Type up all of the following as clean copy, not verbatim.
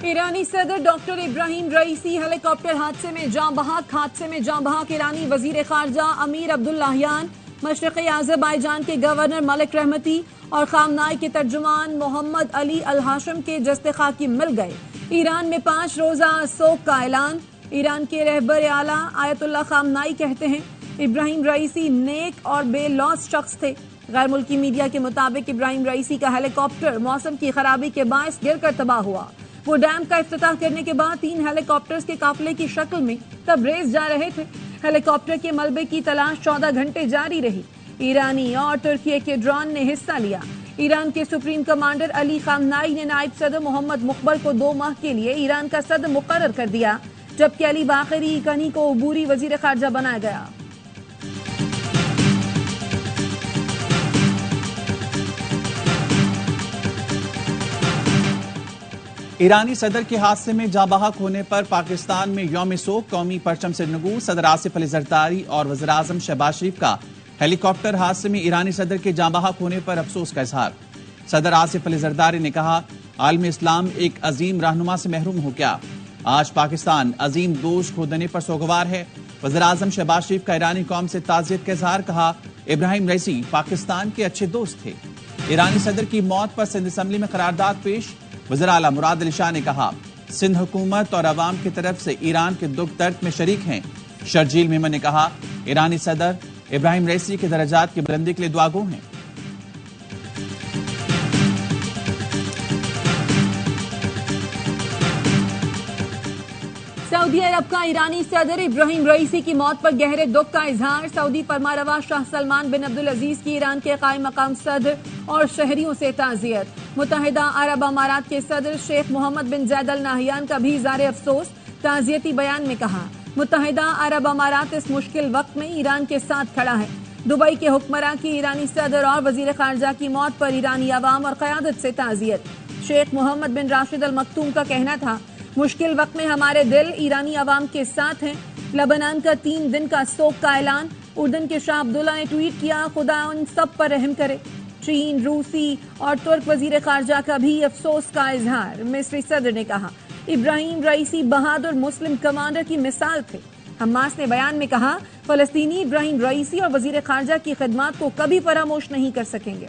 ईरानी सदर डॉक्टर इब्राहिम रईसी हेलीकॉप्टर हादसे में जाँ बहक ईरानी वजीर खारजा अमीर अब्दुल्लाहियान, मशरक़ी अज़रबैजान के गवर्नर मलिक रहमती और खामनाई के तर्जुमान मोहम्मद अली अल हाशम के जस्ते खाकी मिल गए। ईरान में 5 रोज़ा सोग का ऐलान। ईरान के रहबर आला आयतुल्लाह खामनाई कहते हैं इब्राहिम रईसी नेक और बेलौस शख्स थे। गैर मुल्की मीडिया के मुताबिक इब्राहिम रईसी का हेलीकॉप्टर मौसम की खराबी के बायस गिरकर तबाह हुआ। वो डैम का इफ्तिताह करने के बाद 3 हेलीकॉप्टर्स के काफिले की शक्ल में तबरेज जा रहे थे। हेलीकॉप्टर के मलबे की तलाश 14 घंटे जारी रही। ईरानी और तुर्की के ड्रोन ने हिस्सा लिया। ईरान के सुप्रीम कमांडर अली खामनाई ने नायब सदर मोहम्मद मुखबर को 2 माह के लिए ईरान का सदर मुकर्रर कर दिया, जबकि अली बाकरी कनी को अबूरी वजीर खारजा बनाया गया। ईरानी सदर के हादसे में जाँ बहक होने पर पाकिस्तान में यौम सोग कौमी परचम से नगू। सदर आसिफ अली जरदारी और वज़ीर आज़म शहबाज शरीफ का हेलीकॉप्टर हादसे में ईरानी सदर के जाँ बहक होने पर अफसोस का इजहार। सदर आसिफ अली जरदारी ने कहा, आलम इस्लाम एक अजीम रहनुमा से महरूम हो गया। आज पाकिस्तान अजीम दोस्त खो देने पर सोगवार है। वज़ीर आज़म शहबाज शरीफ का ईरानी कौम से ताज़ियत का इजहार। कहा, इब्राहिम रईसी पाकिस्तान के अच्छे दोस्त थे। ईरानी सदर की मौत पर सिंध असम्बली में करारदाद पेश। वज़ीर आला मुराद अली शाह ने कहा, सिंध हुकूमत और अवाम की तरफ से ईरान के दुख दर्द में शरीक हैं। शर्जील मेमन ने कहा, ईरानी सदर इब्राहिम रईसी के दर्जात की बुलंदी के लिए दुआगो हैं। सऊदी अरब का ईरानी सदर इब्राहिम रईसी की मौत पर गहरे दुख का इजहार। सऊदी फरमारवा शाह सलमान बिन अब्दुल अजीज की ईरान के कायम मकाम सदर और शहरियों से ताज़ियत। मुत्तहिदा अरब अमारात के सदर शेख मोहम्मद बिन जैद अल नाहियान का भी इज़हार अफसोस। ताज़ियती बयान में कहा, मुत्तहिदा अरब अमारात इस मुश्किल वक्त में ईरान के साथ खड़ा है। दुबई के हुक्मरान की ईरानी सदर और वजीर खारजा की मौत पर ईरानी अवाम और क़यादत से ताज़ियत। शेख मोहम्मद बिन राशिद अल मकतूम का कहना था, मुश्किल वक्त में हमारे दिल ईरानी अवाम के साथ हैं। लबनान का 3 दिन का सोग का ऐलान। उर्दन के शाह अब्दुल्ला ने ट्वीट किया, खुदा उन सब पर रहम करे। चीन, रूसी और तुर्क वजीर खारजा का भी अफसोस का इजहार। मिस्री सदर ने कहा, इब्राहिम रईसी बहादुर मुस्लिम कमांडर की मिसाल थे। हमास ने बयान में कहा, फलस्तीनी इब्राहिम रईसी और वजीर खारजा की खिदमत को कभी फरामोश नहीं कर सकेंगे।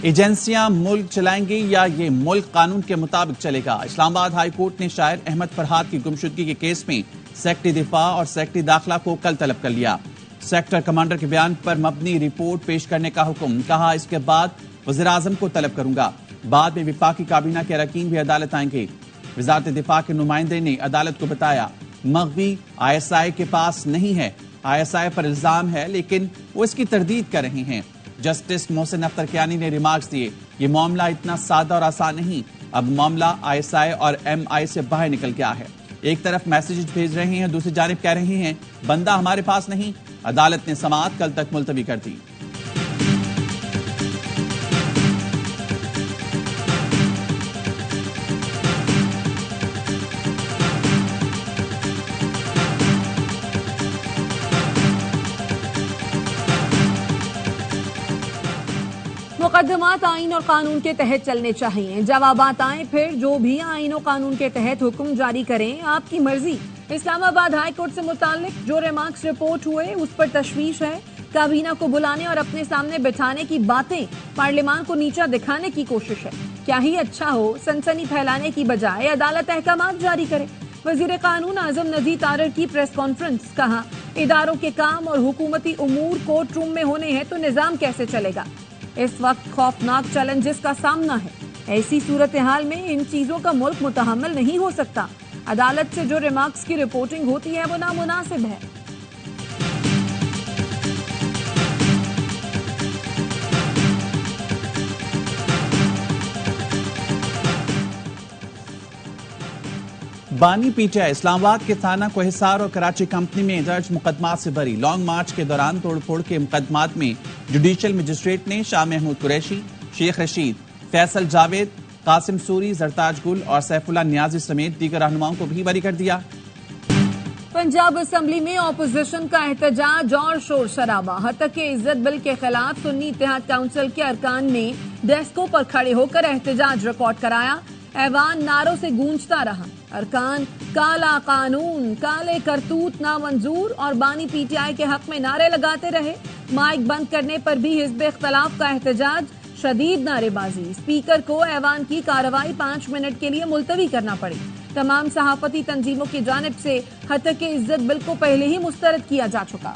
एजेंसियां मुल्क चलाएंगी या ये मुल्क कानून के मुताबिक चलेगा। इस्लामाबाद हाई कोर्ट ने शायर अहमद फरहाद की गुमशुदगी के केस में सेक्रेटरी दिफा और सेक्रेटरी दाखिला को कल तलब कर लिया। सेक्टर कमांडर के बयान पर मबनी रिपोर्ट पेश करने का हुक्म। कहा, इसके बाद वज़ीर आज़म को तलब करूंगा। बाद में विफाकी काबीना के अरकान भी अदालत आएंगे। वजारत दिफा के नुमाइंदे ने अदालत को बताया, मग़वी ISI के पास नहीं है। ISI पर इल्जाम है, लेकिन वो इसकी तरदीद कर रहे हैं। जस्टिस मोहसिन अख्तर कियानी ने रिमार्क्स दिए, ये मामला इतना सादा और आसान नहीं। अब मामला ISI और MI से बाहर निकल गया है। एक तरफ मैसेज भेज रहे हैं, दूसरी जानिब कह रहे हैं बंदा हमारे पास नहीं। अदालत ने समाअत कल तक मुलतवी कर दी। मुकदमात आइन और कानून के तहत चलने चाहिए। जवाबात आए फिर जो भी आइन और कानून के तहत हुक्म जारी करें, आपकी मर्जी। इस्लामाबाद हाई कोर्ट से मुताल्लिक जो रिमार्क्स रिपोर्ट हुए उस पर तशवीश है। काबीना को बुलाने और अपने सामने बिठाने की बातें पार्लियामान को नीचा दिखाने की कोशिश है। क्या ही अच्छा हो, सनसनी फैलाने की बजाय अदालत अहकामात जारी करे। वजीर कानून आजम नज़ीर तारर की प्रेस कॉन्फ्रेंस। कहा, इदारों के काम और हुकूमती उमूर कोर्ट रूम में होने हैं तो निजाम कैसे चलेगा। इस वक्त खौफनाक चैलेंजेस का सामना है। ऐसी सूरत हाल में इन चीजों का मुल्क मुतहम्मिल नहीं हो सकता। अदालत से जो रिमार्क्स की रिपोर्टिंग होती है वो नामुनासिब है। बानी PTI इस्लामाबाद के थाना कोहिसार और कराची कंपनी में दर्ज मुकदमात से बरी। लॉन्ग मार्च के दौरान तोड़फोड़ के मुकदमात में जुडिशियल मजिस्ट्रेट ने शाह महमूद कुरैशी, शेख रशीद, फैसल जावेद, कासिम सूरी, जरताज गुल और सैफुल्लाह नियाजी समेत दीगर रहनुमाओं को भी बरी कर दिया। पंजाब असेंबली में ऑपोजिशन का एहतजाज और शोर शराबा। हतके इज्जत बिल के खिलाफ सुन्नी इत्तेहाद काउंसिल के अरकान ने डेस्कों पर खड़े होकर एहतजाज रिकॉर्ड कराया। ऐवान नारों से गूंजता रहा। अरकान काला कानून, काले करतूत नामंजूर और बानी पीटीआई के हक में नारे लगाते रहे। माइक बंद करने पर भी हिज़्ब इख्तिलाफ का एहतजाज, शदीद नारेबाजी। स्पीकर को ऐवान की कार्रवाई 5 मिनट के लिए मुलतवी करना पड़ी। तमाम सहाफती तंजीमों की जानिब से हतके इज्जत बिल को पहले ही मुस्तरद किया जा चुका।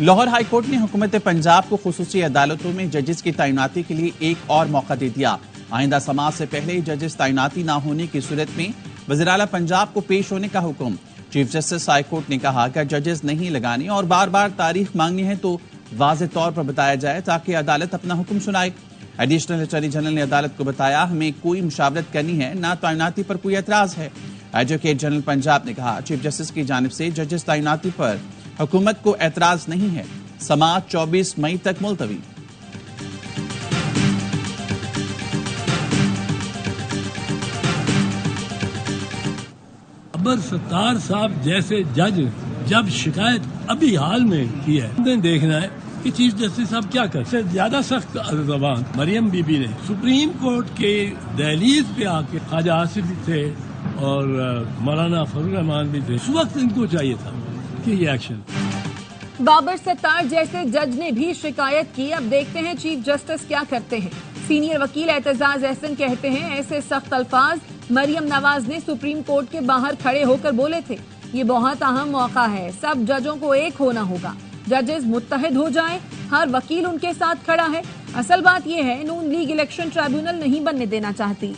लाहौर हाईकोर्ट ने हुकूमत पंजाब को खुसूसी अदालतों में जजेस की तैनाती के लिए एक और मौका दे दिया। आइंदा समाज से पहले ही जजेस तैनाती न होने की सूरत में वज़ीर आला पंजाब को पेश होने का हुक्म। चीफ जस्टिस हाईकोर्ट ने कहा कि जजेस नहीं लगानी और बार बार तारीख मांगनी है तो वाज़ेह तौर पर बताया जाए ताकि अदालत अपना हुक्म सुनाए। एडिशनल अटॉर्नी जनरल ने अदालत को बताया, हमें कोई मुशावरत करनी है, ना तैनाती पर कोई एतराज है। एडवोकेट जनरल पंजाब ने कहा, चीफ जस्टिस की जानिब से जजेस तैनाती पर हुकूमत को एतराज नहीं है। समाअत 24 मई तक मुलतवी। अबर सत्तार साहब जैसे जज जब शिकायत अभी हाल में की है, हमने देखना है कि चीफ जस्टिस साहब क्या कर। से ज्यादा सख्त जबान मरियम बीबी ने सुप्रीम कोर्ट के दहलीज पे आके ख्वाजा आसिफ भी थे और मौलाना फजल रहमान भी थे। उस वक्त इनको चाहिए था कि ये एक्शन। बाबर सत्तार जैसे जज ने भी शिकायत की। अब देखते हैं चीफ जस्टिस क्या करते हैं। सीनियर वकील एतजाज एहसन कहते हैं, ऐसे सख्त अल्फाज मरियम नवाज ने सुप्रीम कोर्ट के बाहर खड़े होकर बोले थे। ये बहुत अहम मौका है, सब जजों को एक होना होगा। जजेस मुत्तहिद हो जाएं, हर वकील उनके साथ खड़ा है। असल बात यह है, नून लीग इलेक्शन ट्राइब्यूनल नहीं बनने देना चाहती।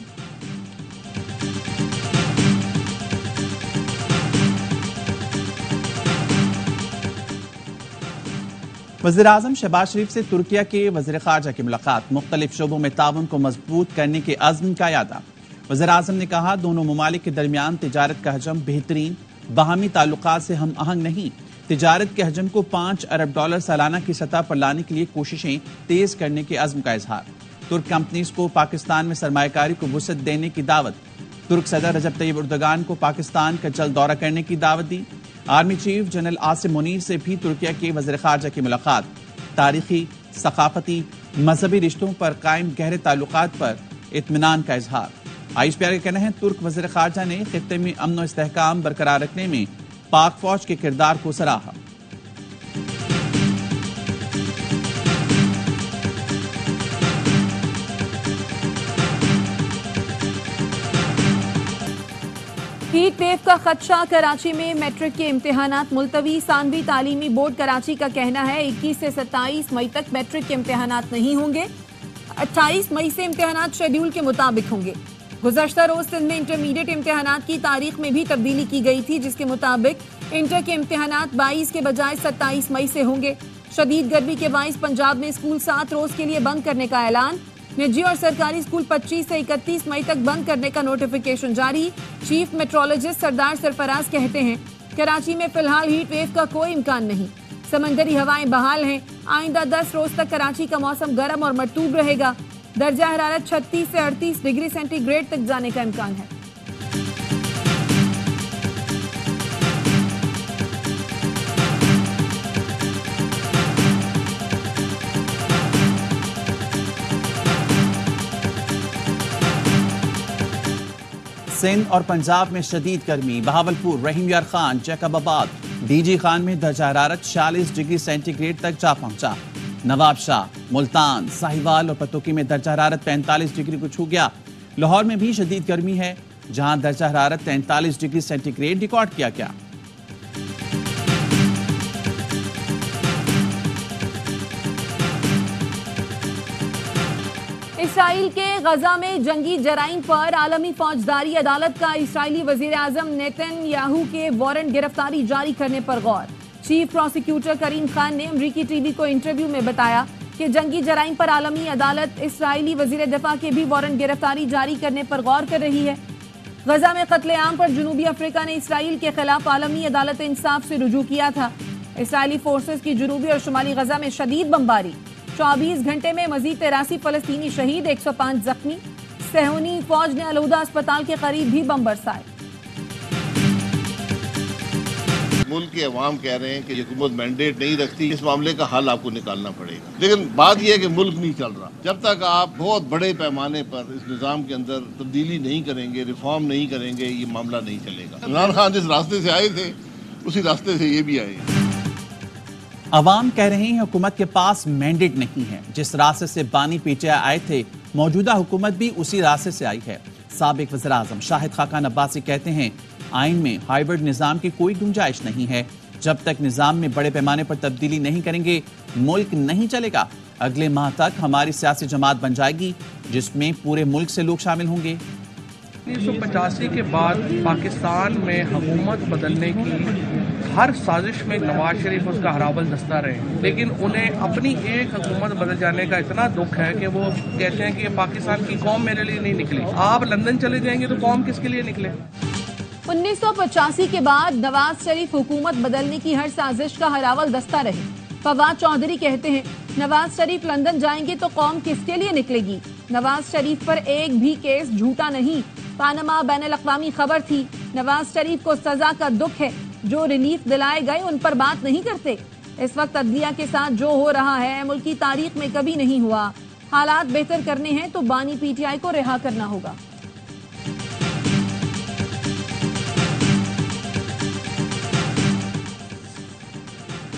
वज़ीर आज़म शहबाज शरीफ से तुर्किया के वज़ीर ख़ारजा की मुलाकात। मुख्तलिफ शोबों में ताउन को मजबूत करने के अज़्म का यादा। वज़ीर आज़म ने कहा, दोनों ममालिक के दरमियान तिजारत का हजम बेहतरीन, बाहमी ताल्लुकात से हम आहंग नहीं। तिजारत के हजम को $5 अरब सालाना की सतह पर लाने के लिए कोशिशें तेज करने के अज़्म का इजहार। तुर्क कंपनीज को पाकिस्तान में सरमायाकारी को वुसअत देने की दावत। तुर्क सदर रजब तैयब एर्दोगान को पाकिस्तान का जल्द दौरा करने की दावत दी। Army chief general Asim Munir से भी तुर्किया के वज़ीर ख़ारजा की मुलाकात। तारीखी, सकाफती, मजहबी रिश्तों पर कायम गहरे ताल्लुकात पर इत्मीनान का इजहार। ISPR का कहना है, तुर्क वज़ीर ख़ारजा ने खित्ते में अमन और इस्तेहकाम बरकरार रखने में पाक फौज के किरदार को सराहा। हीट वेव का खदशा, कराची में मैट्रिक के इम्तिहानात मुलतवी। सानवी तालीमी बोर्ड कराची का कहना है 21 से 27 मई तक मैट्रिक के इम्तिहानात नहीं होंगे। 28 मई से इम्तिहानात शेड्यूल के मुताबिक होंगे। गुज़श्ता रोज सिंध में इंटरमीडिएट इम्तिहानात की तारीख में भी तब्दीली की गई थी, जिसके मुताबिक इंटर के इम्तिहानात 22 के बजाय 27 मई से होंगे। शदीद गर्मी के बाइस पंजाब में स्कूल 7 रोज के लिए बंद करने का ऐलान। निजी और सरकारी स्कूल 25 से 31 मई तक बंद करने का नोटिफिकेशन जारी। चीफ मेट्रोलॉजिस्ट सरदार सरफराज कहते हैं, कराची में फिलहाल हीट वेव का कोई इम्कान नहीं। समंदरी हवाएं बहाल हैं। आइंदा 10 रोज तक कराची का मौसम गर्म और मरतूब रहेगा। दर्जा हरारत 36 से 38 डिग्री सेंटीग्रेड तक जाने का इम्कान है। सिंध और पंजाब में शदीद गर्मी। बहावलपुर, रहीम यार खान, जैकबाबाद, डीजी खान में दर्जा हरारत 40 डिग्री सेंटीग्रेड तक जा पहुंचा। नवाबशाह, मुल्तान, साहिवाल और पतोकी में दर्जा हरारत 45 डिग्री को छू गया। लाहौर में भी शदीद गर्मी है, जहां दर्जा हरारत 43 डिग्री सेंटीग्रेड रिकॉर्ड किया गया। इसराइल के गजा में जंगी जराइम पर आलमी फौजदारी अदालत का इसराइली वजीर आजम नेतन्याहू के वारंट गिरफ्तारी जारी करने पर गौर। चीफ प्रोसिक्यूटर करीम खान ने अमरीकी टीवी को इंटरव्यू में बताया कि जंगी जराइम पर आलमी अदालत इसराइली वजीर दिफा के भी वारंट गिरफ्तारी जारी करने पर गौर कर रही है। गजा में कत्लेआम पर जनूबी अफ्रीका ने इसराइल के खिलाफ आलमी अदालत इंसाफ से रुजू किया था। इसराइली फोर्सेस की जनूबी और शुमाली गजा में शदीद बमबारी। 24 घंटे में मजीद 83 फलस्तीनी शहीद, 105 जख्मी। सहूनी फौज ने अलहुदा अस्पताल के करीब भी बम बरसाए। मुल्क के अवाम कह रहे हैं कि हुकूमत मैंडेट नहीं रखती, इस मामले का हल आपको निकालना पड़ेगा। लेकिन बात यह है कि मुल्क नहीं चल रहा। जब तक आप बहुत बड़े पैमाने पर इस निज़ाम के अंदर तब्दीली नहीं करेंगे, रिफॉर्म नहीं करेंगे, ये मामला नहीं चलेगा। इमरान खान जिस रास्ते से आए थे उसी रास्ते से ये भी आए। अवाम कह रहे हैं हुकूमत के पास मैंडेट नहीं है। जिस रास्ते से बानी पीटीआई आए थे, मौजूदा हुकूमत भी उसी रास्ते से आई है। साबिक वज़ीर आज़म शाहिद खाकान अब्बासी कहते हैं आइन में हाइब्रिड निज़ाम की कोई गुंजाइश नहीं है। जब तक निज़ाम में बड़े पैमाने पर तब्दीली नहीं करेंगे, मुल्क नहीं चलेगा। अगले माह तक हमारी सियासी जमात बन जाएगी जिसमें पूरे मुल्क से लोग शामिल होंगे। 1985 के बाद पाकिस्तान में हुकूमत बदलने की हर साजिश में नवाज शरीफ उसका हराबल दस्ता रहे, लेकिन उन्हें अपनी एक हुकूमत बदल जाने का इतना दुख है कि वो कहते हैं कि पाकिस्तान की कौम मेरे लिए नहीं निकली। आप लंदन चले जाएंगे तो कौम किसके लिए निकले? 1985 के बाद नवाज शरीफ हुकूमत बदलने की हर साजिश का हरावल दस्ता रहे। फवाद चौधरी कहते हैं नवाज शरीफ लंदन जाएंगे तो कौम किसके लिए निकलेगी? नवाज शरीफ पर एक भी केस झूठा नहीं। पानामा बैनुल-अक़वामी खबर थी। नवाज शरीफ को सजा का दुख है। जो रिलीफ दिलाए गए उन पर बात नहीं करते। इस वक्त अदलिया के साथ जो हो रहा है मुल्क की तारीख में कभी नहीं हुआ। हालात बेहतर करने हैं तो बानी पीटीआई को रिहा करना होगा।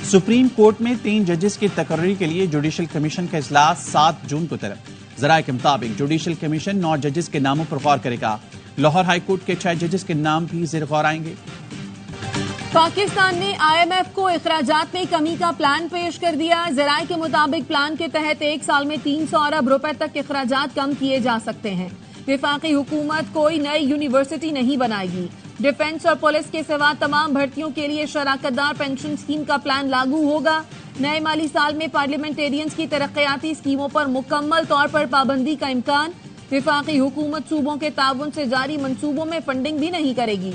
सुप्रीम कोर्ट में 3 जजेस की तकर्री के लिए जुडिशल कमीशन का इजलास 7 जून को तलब। जराये के मुताबिक जुडिशल कमीशन 9 जजेस के नामों पर गौर करेगा। लाहौर हाई कोर्ट के 6 जजेस के नाम भी ज़ेर गौर आएंगे। पाकिस्तान ने IMF को इखराजात में कमी का प्लान पेश कर दिया। जराये के मुताबिक प्लान के तहत 1 साल में 300 अरब रुपए तक इखराजात कम किए जा सकते हैं। विफाकी हुकूमत कोई नई यूनिवर्सिटी नहीं बनाएगी। डिफेंस और पुलिस के सिवा तमाम भर्तियों के लिए शराकतदार पेंशन स्कीम का प्लान लागू होगा। नए माली साल में पार्लियामेंटेरियंस की तरक्याती स्कीमों पर मुकम्मल तौर पर पाबंदी का इम्कान। विफाकी हुकूमत सूबों के ताउन से जारी मंसूबों में फंडिंग भी नहीं करेगी।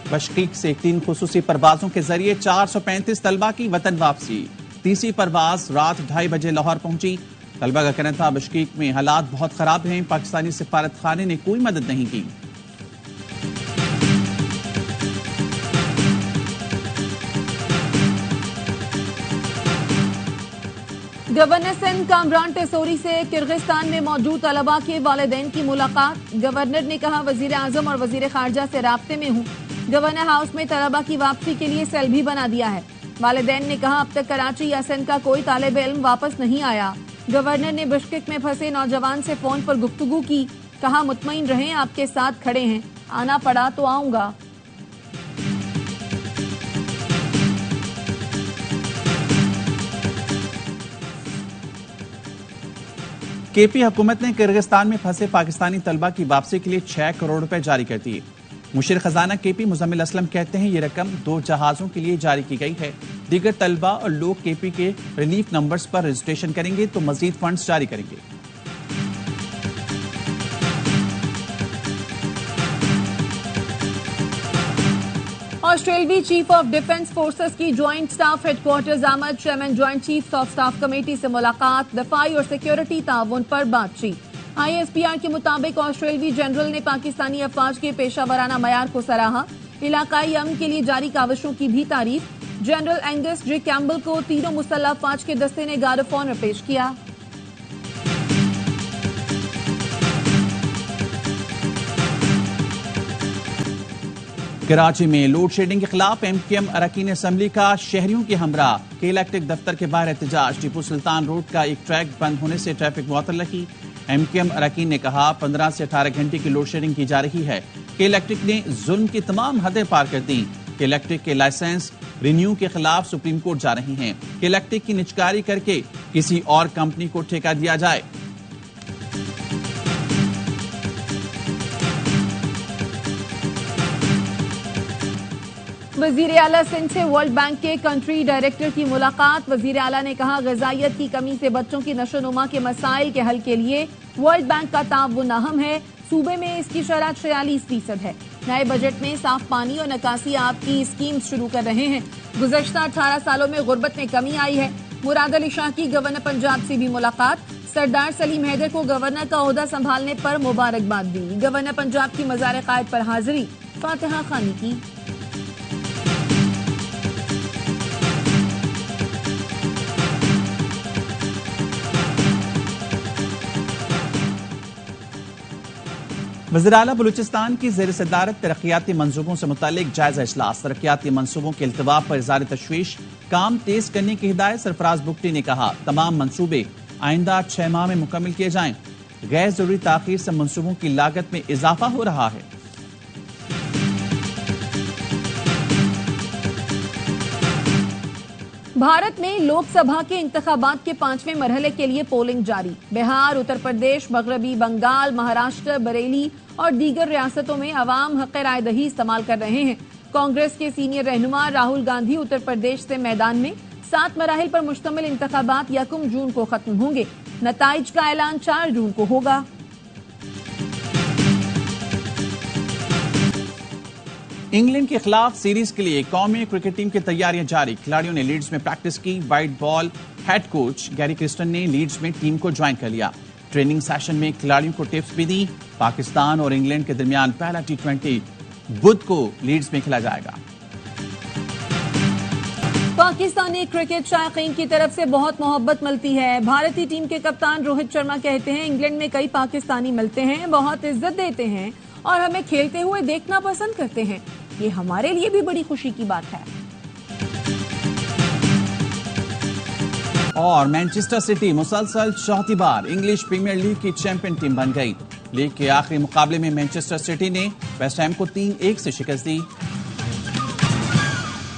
बशकीक से 3 खुसूसी परवाजों के जरिए 435 तलबा की वतन वापसी। तीसरी परवाज रात 2:30 बजे लाहौर पहुंची। तलबा का कहना था बशकीक में हालात बहुत खराब हैं, पाकिस्तानी सिफारत खाने ने कोई मदद नहीं की। गवर्नर सिंध कामरान टेसोरी से किर्गिस्तान में मौजूद तलबा के वालिदैन की मुलाकात। गवर्नर ने कहा वजीर आजम और वजीर खारजा से राब्ते में हूँ। गवर्नर हाउस में तलबा की वापसी के लिए सेल भी बना दिया है। वालिदैन ने कहा अब तक कराची या सिंध का कोई तालिब इल्म वापस नहीं आया। गवर्नर ने बिश्केक में फंसे नौजवान से फोन पर गुफ्तगू की। कहा मुतमईन रहें, आपके साथ खड़े हैं, आना पड़ा तो आऊंगा। केपी हुकूमत ने किर्गिस्तान में फंसे पाकिस्तानी तलबा की वापसी के लिए 6 करोड़ रुपए जारी कर दिए। मुशीर खजाना केपी मुजम्मिल असलम कहते हैं ये रकम 2 जहाजों के लिए जारी की गई है। दीगर तलबा और लोग केपी के रिलीफ नंबर्स पर रजिस्ट्रेशन करेंगे तो मजीद फंड्स जारी करेंगे। ऑस्ट्रेलवी चीफ ऑफ डिफेंस फोर्सेस की ज्वाइंट स्टाफ हेडक्वार्टर्स आमद chairman joint chiefs of staff committee से मुलाकात। दफाई और सिक्योरिटी ताउन पर बातचीत। ISPR के मुताबिक ऑस्ट्रेलवी जनरल ने पाकिस्तानी अफवाज के पेशा वराना मयार को सराहा। इलाकाई अमन के लिए जारी काविशों की भी तारीफ। जनरल एंगस जे कैम्बल को तीनों मुसल्लह अफवाज के दस्ते ने गार्ड ऑफ ऑनर पेश किया। कराची में लोड शेडिंग के खिलाफ MKM अरकान असम्बली का शहरियों के हमरा के इलेक्ट्रिक दफ्तर के बाहर एहतजाज। टीपू सुल्तान रोड का एक ट्रैक बंद होने से ट्रैफिक मुअत्तल रही। MKM अरकान ने कहा 15 से 18 घंटे की लोड शेडिंग की जा रही है। के इलेक्ट्रिक ने जुल्म की तमाम हदें पार कर दी। के इलेक्ट्रिक के लाइसेंस रिन्यू के खिलाफ सुप्रीम कोर्ट जा रही हैं। के इलेक्ट्रिक की निजकारी करके किसी और कंपनी को ठेका दिया जाए। वजीर आला सिंध से वर्ल्ड बैंक के कंट्री डायरेक्टर की मुलाकात। वजीर आला ने कहा ग़िज़ाइयत की कमी से बच्चों की नशोनुमा के मसाइल के हल के लिए वर्ल्ड बैंक का ताउन अहम है। सूबे में इसकी शरह 46% है। नए बजट में साफ पानी और निकासी आब की स्कीम शुरू कर रहे हैं। गुज़श्ता 18 सालों में गुर्बत में कमी आई है। मुराद अली शाह की गवर्नर पंजाब से भी मुलाकात। सरदार सलीम हैदर को गवर्नर का ओहदा संभालने पर मुबारकबाद दी। गवर्नर पंजाब की मज़ार कायद पर हाजिरी, फातिहा खानी की। वज़ीर आला बलूचिस्तान की ज़ेर सदारत तरक्याती मंसूबों से मुतालिक जायजा इजलास। तरक्याती मंसूबों के इल्तवा पर इज़हार तशवीश, काम तेज करने की हिदायत। सरफराज बुगटी ने कहा, तमाम मंसूबे आइंदा 6 माह में मुकम्मल किए जाएं। गैर जरूरी ताखीर से मंसूबों की लागत में इजाफा हो रहा है। भारत में लोकसभा के इंतखाबात के 5वें मरहले के लिए पोलिंग जारी। बिहार, उत्तर प्रदेश, मगरबी बंगाल, महाराष्ट्र, बरेली और दीगर रियासतों में अवाम हक़ राय दही इस्तेमाल कर रहे हैं। कांग्रेस के सीनियर रहनुमा राहुल गांधी उत्तर प्रदेश से मैदान में। 7 मराहिल पर मुश्तमिल इंतखाबात 1 जून को खत्म होंगे। नताइज का ऐलान 4 जून को होगा। इंग्लैंड के खिलाफ सीरीज के लिए कौमी क्रिकेट टीम की तैयारियां जारी। खिलाड़ियों ने लीड्स में प्रैक्टिस की। White ball head coach Gary Kristen ने लीड्स में टीम को ज्वाइन कर लिया। ट्रेनिंग सेशन में खिलाड़ियों को टिप्स भी दी। पाकिस्तान और इंग्लैंड के दरमियान पहला T20 बुध को लीड्स में खेला जाएगा। पाकिस्तानी क्रिकेट शायकीन की तरफ से बहुत मोहब्बत मिलती है। भारतीय टीम के कप्तान रोहित शर्मा कहते हैं, इंग्लैंड में कई पाकिस्तानी मिलते हैं, बहुत इज्जत देते हैं और हमें खेलते हुए देखना पसंद करते हैं। ये हमारे लिए भी बड़ी खुशी की बात है। और मैनचेस्टर सिटी मुसलसल चौथी बार इंग्लिश प्रीमियर लीग की चैंपियन टीम बन गई। लीग के आखिरी मुकाबले में मैनचेस्टर सिटी ने वेस्ट हैम को 3-1 से शिकस्त दी।